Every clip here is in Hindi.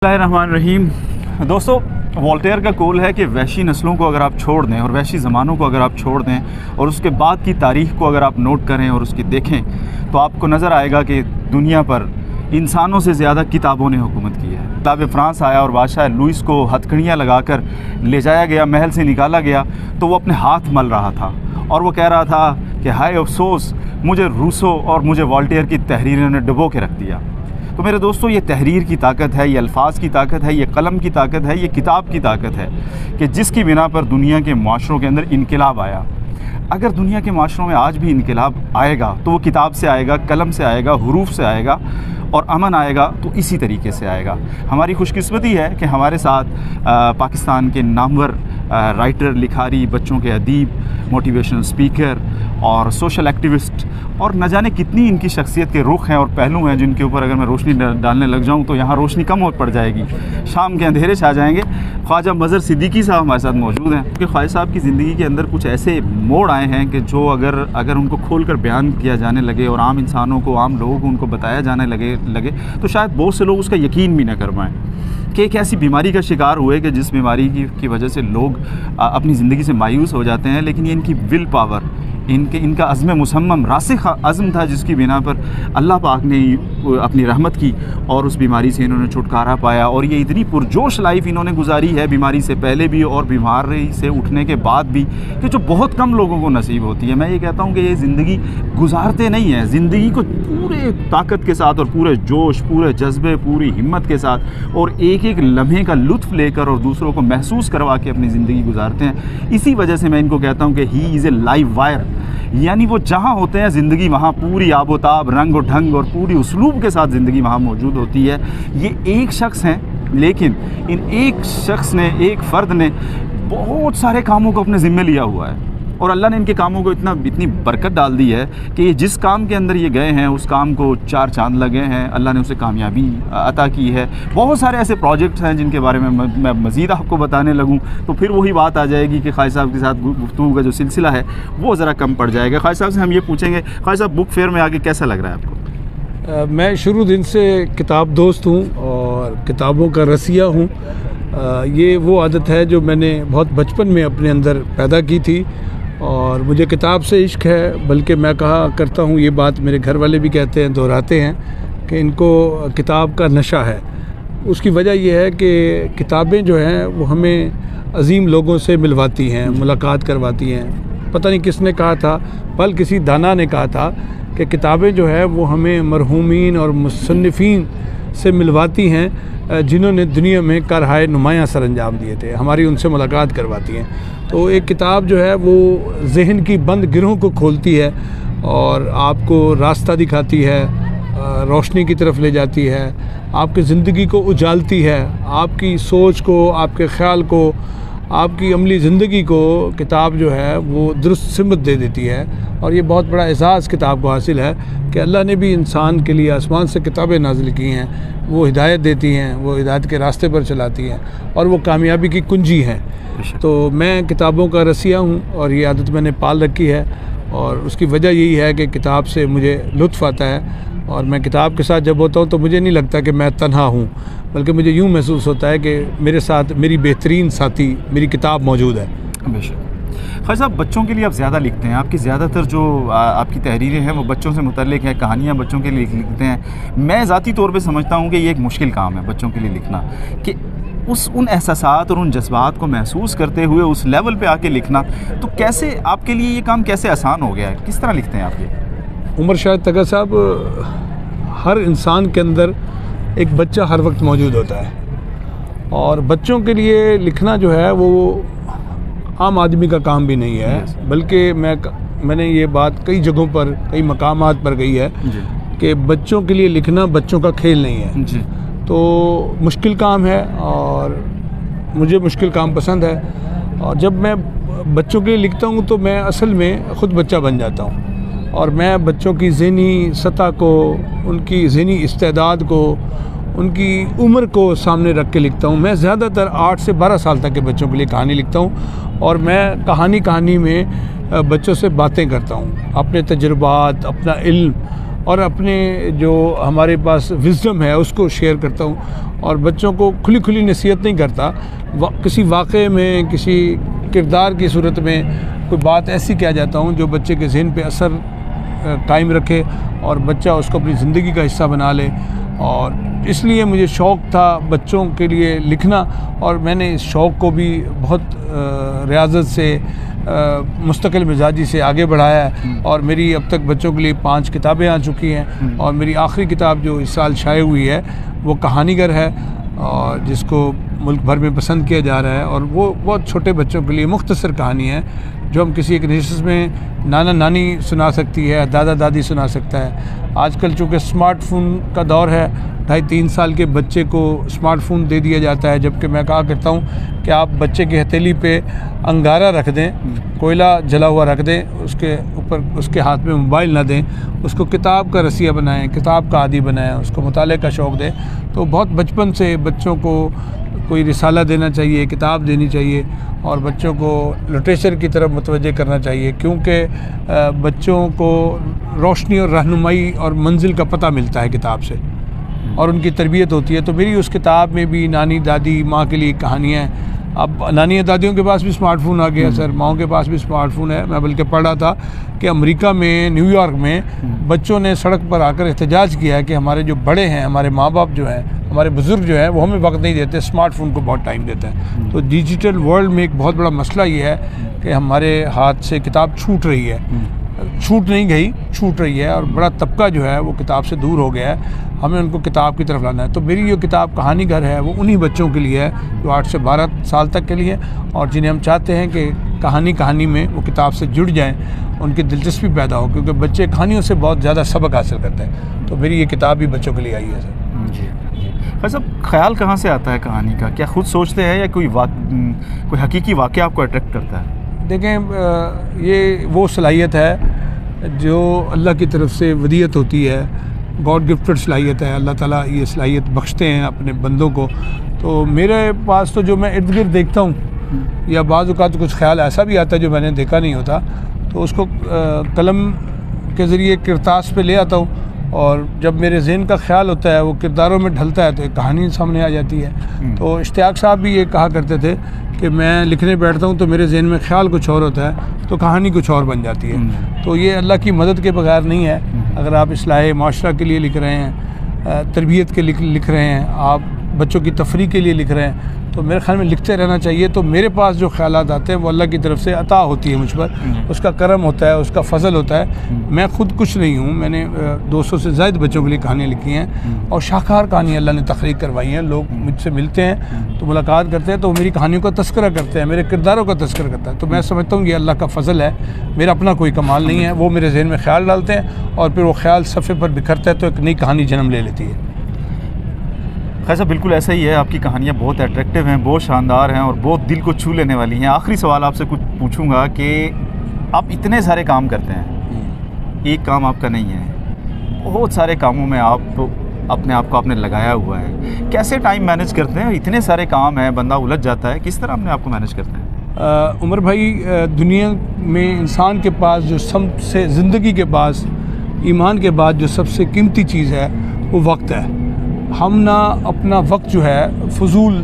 रहीम। दोस्तों, वोल्टेयर का कौल है कि वहशी नस्लों को अगर आप छोड़ दें और वहशी ज़मानों को अगर आप छोड़ दें और उसके बाद की तारीख़ को अगर आप नोट करें और उसकी देखें तो आपको नज़र आएगा कि दुनिया पर इंसानों से ज़्यादा किताबों ने हुकूमत की है। किताब फ्रांस आया और बादशाह लुइस को हथकड़ियाँ लगाकर ले जाया गया, महल से निकाला गया तो वो अपने हाथ मल रहा था और वो कह रहा था कि हाय अफसोस, मुझे रूसो और मुझे वोल्टेयर की तहरीरों ने डुबो के रख दिया। तो मेरे दोस्तों, ये तहरीर की ताकत है, ये अल्फाज़ की ताकत है, ये कलम की ताकत है, ये किताब की ताकत है कि जिसकी बिना पर दुनिया के माशरों के अंदर इनकलाब आया। अगर दुनिया के माशरों में आज भी इनकलाब आएगा तो वो किताब से आएगा, कलम से आएगा, हुरूफ से आएगा और अमन आएगा तो इसी तरीके से आएगा। हमारी खुशकिस्मती है कि हमारे साथ पाकिस्तान के नामवर राइटर, लिखारी, बच्चों के अदीब, मोटिवेशनल स्पीकर और सोशल एक्टिविस्ट और न जाने कितनी इनकी शख्सियत के रुख हैं और पहलू हैं जिनके ऊपर अगर मैं रोशनी डालने लग जाऊं तो यहाँ रोशनी कम हो पड़ जाएगी, शाम के अंधेरे छा जाएंगे। ख्वाजा मज़हर सिद्दीकी साहब हमारे साथ मौजूद हैं कि ख्वाजा साहब की ज़िंदगी के अंदर कुछ ऐसे मोड़ आए हैं कि जो अगर उनको खोल कर बयान किया जाने लगे और आम इंसानों को, आम लोगों को उनको बताया जाने लगे तो शायद बहुत से लोग उसका यकीन भी ना कर पाएँ कि एक ऐसी बीमारी का शिकार हुए कि जिस बीमारी की वजह से लोग अपनी ज़िंदगी से मायूस हो जाते हैं। लेकिन ये इनकी विल पावर, इनका अज़्म मुसम्मम रासिख़ अज़्म था जिसकी बिना पर अल्लाह पाक ने अपनी रहमत की और उस बीमारी से इन्होंने छुटकारा पाया। और ये इतनी पुरजोश लाइफ इन्होंने गुजारी है, बीमारी से पहले भी और बीमारी से उठने के बाद भी, कि जो बहुत कम लोगों को नसीब होती है। मैं ये कहता हूँ कि ये ज़िंदगी गुजारते नहीं हैं, ज़िंदगी को पूरे ताकत के साथ और पूरे जोश, पूरे जज्बे, पूरी हिम्मत के साथ और एक एक लम्हे का लुत्फ़ लेकर और दूसरों को महसूस करवा के अपनी ज़िंदगी गुजारते हैं। इसी वजह से मैं इनको कहता हूँ कि he is a live wire, यानी वो जहाँ होते हैं ज़िंदगी वहाँ पूरी आबोताब, रंग और ढंग और पूरी उसलूब के साथ ज़िंदगी वहाँ मौजूद होती है। ये एक शख्स हैं, लेकिन इन एक शख्स ने, एक फ़र्द ने बहुत सारे कामों को अपने ज़िम्मे लिया हुआ है और अल्लाह ने इनके कामों को इतनी बरकत डाल दी है कि ये जिस काम के अंदर ये गए हैं उस काम को 4 चांद लगे हैं, अल्लाह ने उसे कामयाबी अता की है। बहुत सारे ऐसे प्रोजेक्ट्स हैं जिनके बारे में मैं मज़ीद आपको बताने लगूं तो फिर वही बात आ जाएगी कि ख्वाजा साहब के साथ गुफ्तगू का जो सिलसिला है वो ज़रा कम पड़ जाएगा। ख्वाजा साहब से हम ये पूछेंगे, ख्वाजा साहब, बुक फेयर में आके कैसा लग रहा है आपको? मैं शुरू दिन से किताब दोस्त हूँ और किताबों का रसिया हूँ। ये वो आदत है जो मैंने बहुत बचपन में अपने अंदर पैदा की थी और मुझे किताब से इश्क है। बल्कि मैं कहा करता हूँ, ये बात मेरे घर वाले भी कहते हैं, दोहराते हैं कि इनको किताब का नशा है। उसकी वजह यह है कि किताबें जो हैं वो हमें अजीम लोगों से मिलवाती हैं, मुलाकात करवाती हैं। पता नहीं किसने कहा था, बल किसी दाना ने कहा था कि किताबें जो है वो हमें मरहूमीन और मुसन्निफ़ीन से मिलवाती हैं जिन्होंने दुनिया में करहाय नुमायाँ सर अंजाम दिए थे, हमारी उनसे मुलाकात करवाती हैं। तो एक किताब जो है वो जहन की बंद गिरों को खोलती है और आपको रास्ता दिखाती है, रोशनी की तरफ ले जाती है, आपकी ज़िंदगी को उजालती है, आपकी सोच को, आपके ख़्याल को, आपकी अमली ज़िंदगी को किताब जो है वो दुरुस्त सिमत दे देती है। और ये बहुत बड़ा एहसास किताब को हासिल है कि अल्लाह ने भी इंसान के लिए आसमान से किताबें नाजिल की हैं, वो हिदायत देती हैं, वो हिदायत के रास्ते पर चलाती हैं और वो कामयाबी की कुंजी हैं। तो मैं किताबों का रसिया हूँ और ये आदत मैंने पाल रखी है और उसकी वजह यही है कि किताब से मुझे लुत्फ़ आता है और मैं किताब के साथ जब होता हूँ तो मुझे नहीं लगता कि मैं तन्हा हूँ, बल्कि मुझे यूँ महसूस होता है कि मेरे साथ मेरी बेहतरीन साथी मेरी किताब मौजूद है। बेशक। ख्वाजा साहब, बच्चों के लिए आप ज़्यादा लिखते हैं, आपकी ज़्यादातर जो आपकी तहरीरें हैं वो बच्चों से मुतल्लिक़ हैं, कहानियाँ बच्चों के लिए लिखते हैं। मैं ज़ाती तौर पे समझता हूँ कि ये एक मुश्किल काम है बच्चों के लिए लिखना, कि उन एहसासात और उन जज्बात को महसूस करते हुए उस लेवल पे आके लिखना। तो कैसे आपके लिए ये काम कैसे आसान हो गया है, किस तरह लिखते हैं आप ये? उमर शाहिद तगा साहब, हर इंसान के अंदर एक बच्चा हर वक्त मौजूद होता है और बच्चों के लिए लिखना जो है वो आम आदमी का काम भी नहीं है, बल्कि मैंने ये बात कई जगहों पर, कई मकामात पर कही है कि बच्चों के लिए लिखना बच्चों का खेल नहीं है जी। तो मुश्किल काम है और मुझे मुश्किल काम पसंद है और जब मैं बच्चों के लिए लिखता हूँ तो मैं असल में ख़ुद बच्चा बन जाता हूँ और मैं बच्चों की ज़हनी सतह को, उनकी ज़हनी इस्तेदाद को, उनकी उम्र को सामने रख के लिखता हूँ। मैं ज़्यादातर 8 से 12 साल तक के बच्चों के लिए कहानी लिखता हूँ और मैं कहानी में बच्चों से बातें करता हूँ, अपने तजुर्बात, अपना इल्म और अपने जो हमारे पास विज़डम है उसको शेयर करता हूँ और बच्चों को खुली खुली नसीहत नहीं करता। किसी वाक़े में, किसी किरदार की सूरत में कोई बात ऐसी कह जाता हूँ जो बच्चे के ज़हन पे असर कायम रखे और बच्चा उसको अपनी ज़िंदगी का हिस्सा बना ले। और इसलिए मुझे शौक़ था बच्चों के लिए लिखना और मैंने इस शौक़ को भी बहुत रियाज़त से मुस्तकिल मिजाजी से आगे बढ़ाया है। और मेरी अब तक बच्चों के लिए 5 किताबें आ चुकी हैं और मेरी आखिरी किताब जो इस साल शाये हुई है वो कहानीगर है और जिसको मुल्क भर में पसंद किया जा रहा है। और वो बहुत छोटे बच्चों के लिए मुख्तसर कहानी है जो हम किसी एक नशिस्त में नाना नानी सुना सकती है, दादा दादी सुना सकता है। आजकल चूँकि स्मार्टफोन का दौर है, 2.5-3 साल के बच्चे को स्मार्टफोन दे दिया जाता है, जबकि मैं कहा करता हूँ कि आप बच्चे की हथेली पे अंगारा रख दें, कोयला जला हुआ रख दें, उसके ऊपर उसके हाथ में मोबाइल ना दें, उसको किताब का रसिया बनाएं, किताब का आदी बनाएं, उसको मुताले का शौक़ दें। तो बहुत बचपन से बच्चों को कोई रिसाला देना चाहिए, किताब देनी चाहिए और बच्चों को लिटरेचर की तरफ मुतवज्जे करना चाहिए, क्योंकि बच्चों को रोशनी और रहनुमाई और मंजिल का पता मिलता है किताब से और उनकी तरबियत होती है। तो मेरी उस किताब में भी नानी दादी माँ के लिए कहानियाँ हैं। अब नानी दादियों के पास भी स्मार्टफोन आ गया सर, माओं के पास भी स्मार्टफोन है। मैं बल्कि पढ़ रहा था कि अमेरिका में, न्यूयॉर्क में बच्चों ने सड़क पर आकर एहतजाज किया है कि हमारे जो बड़े हैं, हमारे माँ बाप जो हैं, हमारे बुज़ुर्ग जो हैं, वो हमें वक्त नहीं देते, स्मार्टफोन को बहुत टाइम देते हैं। तो डिजिटल वर्ल्ड में एक बहुत बड़ा मसला ये है कि हमारे हाथ से किताब छूट रही है, छूट नहीं गई, छूट रही है और बड़ा तबका जो है वो किताब से दूर हो गया है। हमें उनको किताब की तरफ लाना है। तो मेरी जो किताब कहानीगर है वो उन्हीं बच्चों के लिए है जो 8 से 12 साल तक के लिए, और जिन्हें हम चाहते हैं कि कहानी में वो किताब से जुड़ जाएं, उनकी दिलचस्पी पैदा हो, क्योंकि बच्चे कहानियों से बहुत ज़्यादा सबक हासिल करते हैं। तो मेरी ये किताब भी बच्चों के लिए आई है सर। जी भाई साहब, ख्याल कहाँ से आता है कहानी का? क्या खुद सोचते हैं या कोई हकीकी वाक़या आपको अट्रैक्ट करता है? देखें, ये वो सलाहियत है जो अल्लाह की तरफ से वदीयत होती है, गॉड गिफ्टेड सलाहियत है। अल्लाह ताला ये सलाहियत बख्शते हैं अपने बंदों को। तो मेरे पास तो जो मैं इर्द गिर्द देखता हूँ या बाज़ औक़ात कुछ ख्याल ऐसा भी आता है जो मैंने देखा नहीं होता, तो उसको कलम के ज़रिए किरतास पे ले आता हूँ और जब मेरे ज़हन का ख्याल होता है वो किरदारों में ढलता है तो एक कहानी सामने आ जाती है। तो इश्तियाक साहब भी ये कहा करते थे कि मैं लिखने बैठता हूँ तो मेरे ज़हन में ख्याल कुछ और होता है तो कहानी कुछ और बन जाती है। तो ये अल्लाह की मदद के बगैर नहीं है। अगर आप इस्लाह माशरा के लिए लिख रहे हैं, तरबियत के लिख रहे हैं, आप बच्चों की तफरीह के लिए लिख रहे हैं, तो मेरे ख्याल में लिखते रहना चाहिए। तो मेरे पास जो ख्यालात आते हैं वो अल्लाह की तरफ से अता होती है मुझ पर, उसका करम होता है, उसका फ़ज़ल होता है। मैं खुद कुछ नहीं हूँ, मैंने 200 से ज़ायद बच्चों के लिए कहानियाँ लिखी हैं और शाखार कहानियाँ अल्लाह ने तख्लीक करवाई हैं। लोग मुझसे मिलते हैं तो मुलाकात करते हैं तो मेरी कहानियों का तस्करा करते हैं, मेरे किरदारों का तस्करा करता है। तो मैं समझता हूँ ये अल्लाह का फ़ज़ल है, मेरा अपना कोई कमाल नहीं है। वो मेरे जहन में ख्याल डालते हैं और फिर वो ख्याल सफ़े पर बिखरता है तो एक नई कहानी जन्म ले लेती है। खैर, बिल्कुल ऐसा ही है। आपकी कहानियाँ बहुत अट्रैक्टिव हैं, बहुत शानदार हैं और बहुत दिल को छू लेने वाली हैं। आखिरी सवाल आपसे कुछ पूछूंगा कि आप इतने सारे काम करते हैं, एक काम आपका नहीं है, बहुत सारे कामों में आप अपने आप को आपने लगाया हुआ है। कैसे टाइम मैनेज करते हैं? इतने सारे काम हैं, बंदा उलझ जाता है। किस तरह अपने आप को मैनेज करते हैं? उमर भाई, दुनिया में इंसान के पास जो सबसे, ज़िंदगी के पास, ईमान के बाद जो सबसे कीमती चीज़ है वो वक्त है। हम ना अपना वक्त जो है फजूल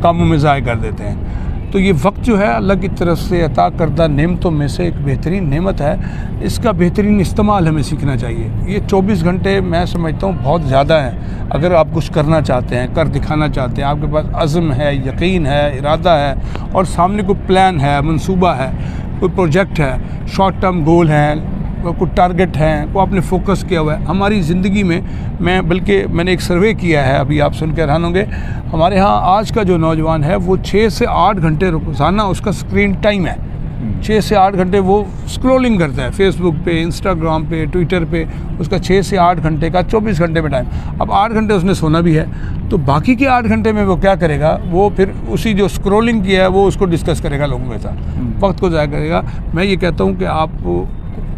कामों में ज़ाय कर देते हैं। तो ये वक्त जो है अल्लाह की तरफ से अता करदा नेमतों में से एक बेहतरीन नेमत है। इसका बेहतरीन इस्तेमाल हमें सीखना चाहिए। ये 24 घंटे मैं समझता हूँ बहुत ज़्यादा हैं। अगर आप कुछ करना चाहते हैं, कर दिखाना चाहते हैं, आपके पास अज़्म है, यकीन है, इरादा है और सामने कोई प्लान है, मंसूबा है, कोई प्रोजेक्ट है, शॉर्ट टर्म गोल है, कोई टारगेट हैं, को आपने फोकस किया हुआ है। हमारी ज़िंदगी में मैंने एक सर्वे किया है, अभी आप सुन के हैरान होंगे। हमारे यहाँ आज का जो नौजवान है वो 6 से 8 घंटे रोज़ाना उसका स्क्रीन टाइम है। 6 से 8 घंटे वो स्क्रॉलिंग करता है, फेसबुक पे, इंस्टाग्राम पे, ट्विटर पे। उसका 6 से 8 घंटे का 24 घंटे में टाइम। अब 8 घंटे उसने सोना भी है, तो बाकी के 8 घंटे में वो क्या करेगा? वो फिर उसी जो स्क्रॉलिंग किया है वो उसको डिस्कस करेगा लोगों के साथ, वक्त को ज़ाया करेगा। मैं ये कहता हूँ कि आप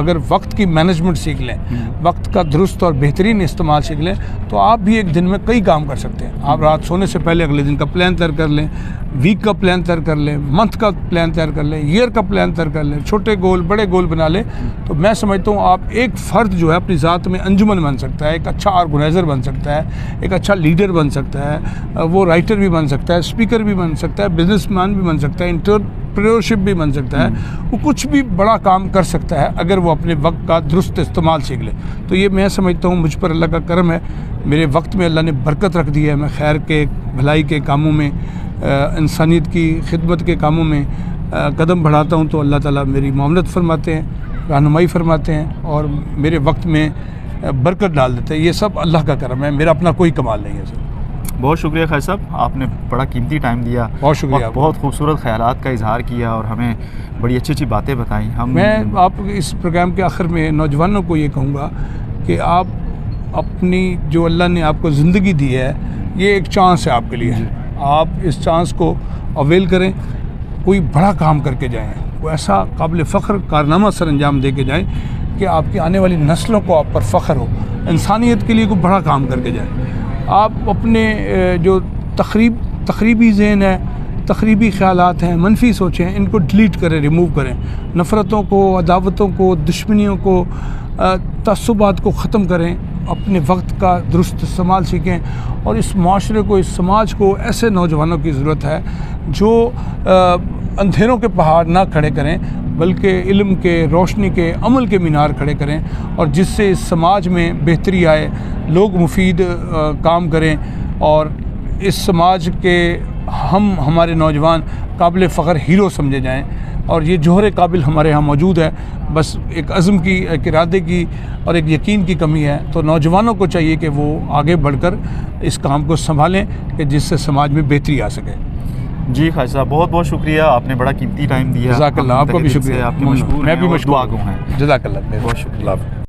अगर वक्त की मैनेजमेंट सीख लें, वक्त का दुरुस्त और बेहतरीन इस्तेमाल सीख लें, तो आप भी एक दिन में कई काम कर सकते हैं। आप रात सोने से पहले अगले दिन का प्लान तैयार कर लें, वीक का प्लान तैयार कर लें, मंथ का प्लान तैयार कर लें, ईयर का प्लान तैयार कर लें, छोटे गोल बड़े गोल बना लें। तो मैं समझता हूँ आप एक फ़र्द जो है अपनी ज़ात में अंजुमन बन सकता है, एक अच्छा ऑर्गेनाइज़र बन सकता है, एक अच्छा लीडर बन सकता है, वो राइटर भी बन सकता है, स्पीकर भी बन सकता है, बिजनेसमैन भी बन सकता है, एंटरप्रेन्योरशिप भी बन सकता है। वो कुछ भी बड़ा काम कर सकता है अगर वो अपने वक्त का दुरुस्त इस्तेमाल सीख ले। तो ये मैं समझता हूँ मुझ पर अल्लाह का करम है, मेरे वक्त में अल्लाह ने बरकत रख दी है। मैं खैर के भलाई के कामों में, इंसानियत की खिदमत के कामों में कदम बढ़ाता हूँ, तो अल्लाह ताला मेरी मामलत फरमाते हैं, रहनुमाई फरमाते हैं और मेरे वक्त में बरकत डाल देते हैं। ये सब अल्लाह का करम है, मेरा अपना कोई कमाल नहीं है सर। बहुत शुक्रिया खैर साहब, आपने बड़ा कीमती टाइम दिया, बहुत शुक्रिया, बहुत खूबसूरत ख्यालात का इजहार किया और हमें बड़ी अच्छी अच्छी बातें बताई। मैं आप इस प्रोग्राम के आखिर में नौजवानों को ये कहूँगा कि आप अपनी जो अल्लाह ने आपको ज़िंदगी दी है, ये एक चांस है आपके लिए। आप इस चांस को अवेल करें, कोई बड़ा काम करके जाएं, कोई ऐसा काबिल फ़ख्र कारनामा सर अंजाम दे के जाएँ कि आपकी आने वाली नस्लों को आप पर फ़ख्र हो। इंसानियत के लिए कोई बड़ा काम करके जाएँ। आप अपने जो तखरीबी ज़हन है, तखरीबी ख़यालात हैं, मनफी सोचें, इनको डिलीट करें, रिमूव करें। नफ़रतों को, अदावतों को, दुश्मनियों को, तअस्सुबात को ख़त्म करें। अपने वक्त का दुरुस्त इस्तेमाल सीखें और इस माशरे को, इस समाज को ऐसे नौजवानों की ज़रूरत है जो अंधेरों के पहाड़ ना खड़े करें, बल्कि इल्म के, रोशनी के, अमल के मीनार खड़े करें और जिससे इस समाज में बेहतरी आए, लोग मुफीद काम करें और इस समाज के हमारे नौजवान काबिल फ़ख्र हीरो समझे जाएं। और ये जोहर काबिल हमारे यहाँ मौजूद है, बस एक अज़्म की, एक इरादे की और एक यकीन की कमी है। तो नौजवानों को चाहिए कि वो आगे बढ़कर इस काम को संभालें कि जिससे समाज में बेहतरी आ सके। जी खालिद साहब, बहुत बहुत शुक्रिया, आपने बड़ा कीमती टाइम दिया। जज़ाकल्लाह, आपको भी शुक्रिया, आपके मशहूर, मैं भी मशहूर हैं। जज़ाकल्लाह, बहुत शुक्रिया।